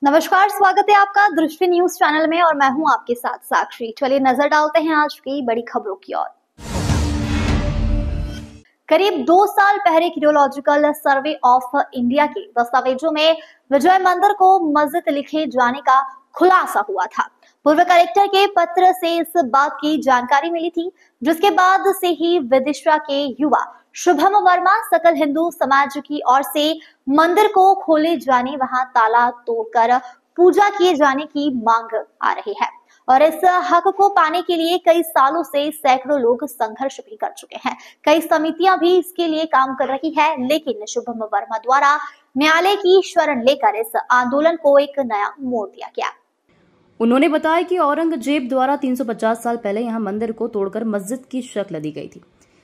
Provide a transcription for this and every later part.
नमस्कार, स्वागत है आपका दृष्टि न्यूज चैनल में और मैं हूं आपके साथ साक्षी। चलिए नजर डालते हैं आज की बड़ी खबरों की ओर। करीब 2 साल पहले क्रियोलॉजिकल सर्वे ऑफ इंडिया के दस्तावेजों में विजय मंदिर को मस्जिद लिखे जाने का खुलासा हुआ था। पूर्व कलेक्टर के पत्र से इस बात की जानकारी मिली थी, जिसके बाद से ही विदिशा के युवा शुभम वर्मा सकल हिंदू समाज की ओर से मंदिर को खोले जाने, वहां ताला तोड़कर पूजा किए जाने की मांग आ रही है और इस हक को पाने के लिए कई सालों से सैकड़ों लोग संघर्ष भी कर चुके हैं। कई समितियां भी इसके लिए काम कर रही है, लेकिन शुभम वर्मा द्वारा न्यायालय की शरण लेकर इस आंदोलन को एक नया मोड़ दिया गया। उन्होंने बताया कि औरंगजेब द्वारा 350 साल पहले यहां मंदिर को तोड़कर मस्जिद की शक्ल दी गई थी।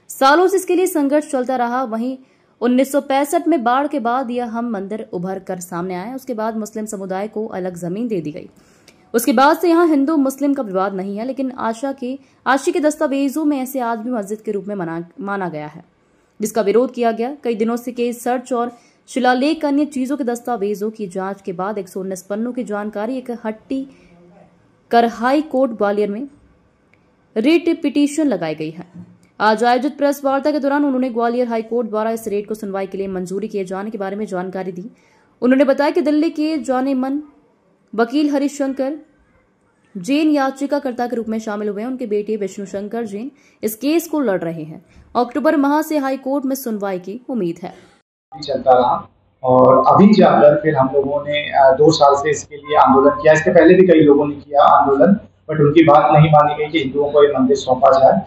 सालों से इसके लिए संघर्ष चलता रहा। वहीं 1965 में बाढ़ के बाद यह हम मंदिर उभर कर सामने आया। उसके बाद मुस्लिम समुदाय को अलग जमीन दे दी गई। उसके बाद से यहाँ हिंदू मुस्लिम का विवाद नहीं है, लेकिन आशी के दस्तावेजों में ऐसे आज भी मस्जिद के रूप में माना गया है, जिसका विरोध किया गया। कई दिनों से केस सर्च और शिलालेख अन्य चीजों के दस्तावेजों की जांच के बाद 119 पन्नों की जानकारी एक हट्टी कर हाई कोर्ट ग्वालियर में रिट पिटीशन लगाई गई है। आज आयोजित प्रेस वार्ता के दौरान उन्होंने ग्वालियर हाई कोर्ट द्वारा इस रेट को सुनवाई के लिए मंजूरी किए जाने के बारे में जानकारी दी। उन्होंने बताया कि दिल्ली के जाने मन वकील हरिशंकर जैन याचिकाकर्ता के रूप में शामिल हुए हैं। उनके बेटे विष्णु शंकर जैन इस केस को लड़ रहे हैं। अक्टूबर माह से हाई कोर्ट में सुनवाई की उम्मीद है। चलता रहा और अभी जाकर फिर हम लोगों ने 2 साल से इसके लिए आंदोलन किया। इसके पहले भी कई लोगों ने किया आंदोलन, बट उनकी बात नहीं मानी गई कि हिंदुओं को ये मंदिर सौंपा जाए।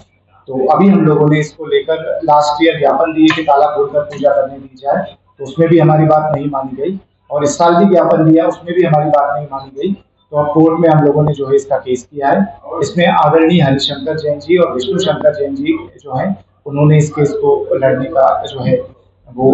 तो अभी हम लोगों ने इसको लेकर लास्ट ईयर ज्ञापन दिए कि ताला खोलकर पूजा करने दी जाए, तो उसमें भी हमारी बात नहीं मानी गई। और इस साल भी ज्ञापन दिया, उसमें भी हमारी बात नहीं मानी गई। तो अब कोर्ट में हम लोगों ने जो है इसका केस किया है। इसमें आदरणीय हरिशंकर जैन जी और विष्णु शंकर जैन जी जो है, उन्होंने इस केस को लड़ने का जो है वो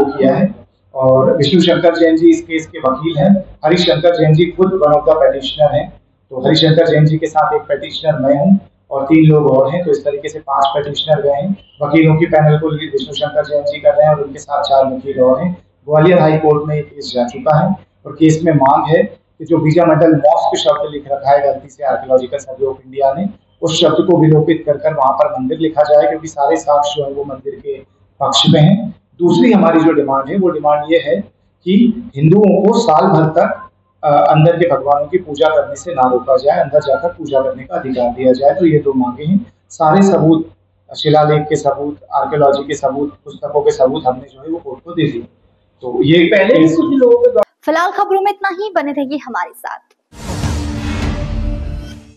किया है। और विष्णु शंकर जैन जी इस केस के वकील हैं। हरिशंकर जैन जी खुद वन ऑफ द पेटिशनर हैं। तो हरिशंकर जैन जी के साथ एक पेटिशनर मैं हूँ और 3 लोग और हैं। तो इस तरीके से 5 पेटिशनर गए हैं। वकीलों की पैनल को विष्णु शंकर जैन जी कर रहे हैं और उनके साथ 4 वकील और हैं। ग्वालियर हाई कोर्ट में ये केस जा चुका है और केस में मांग है कि जो बीजा मंडल मॉस्क शब्द लिख रखा है गलती से आर्कियोलॉजिकल सर्वे ऑफ इंडिया ने, उस शब्द को विलोपित कर वहां पर मंदिर लिखा जाए, क्योंकि सारे साक्ष्य जो है वो मंदिर के पक्ष में है। दूसरी हमारी जो डिमांड है वो डिमांड ये है कि हिंदुओं को साल भर तक अंदर के भगवानों की पूजा करने से ना रोका जाए, अंदर जाकर पूजा करने का अधिकार दिया जाए। तो ये 2 मांगे हैं। सारे सबूत, शिलालेख के सबूत, आर्कियोलॉजी के सबूत, पुस्तकों के सबूत हमने जो है वो कोर्ट को दे दिए। तो ये पहले कुछ लोग। फिलहाल खबरों में इतना ही, बने रहिए हमारे साथ।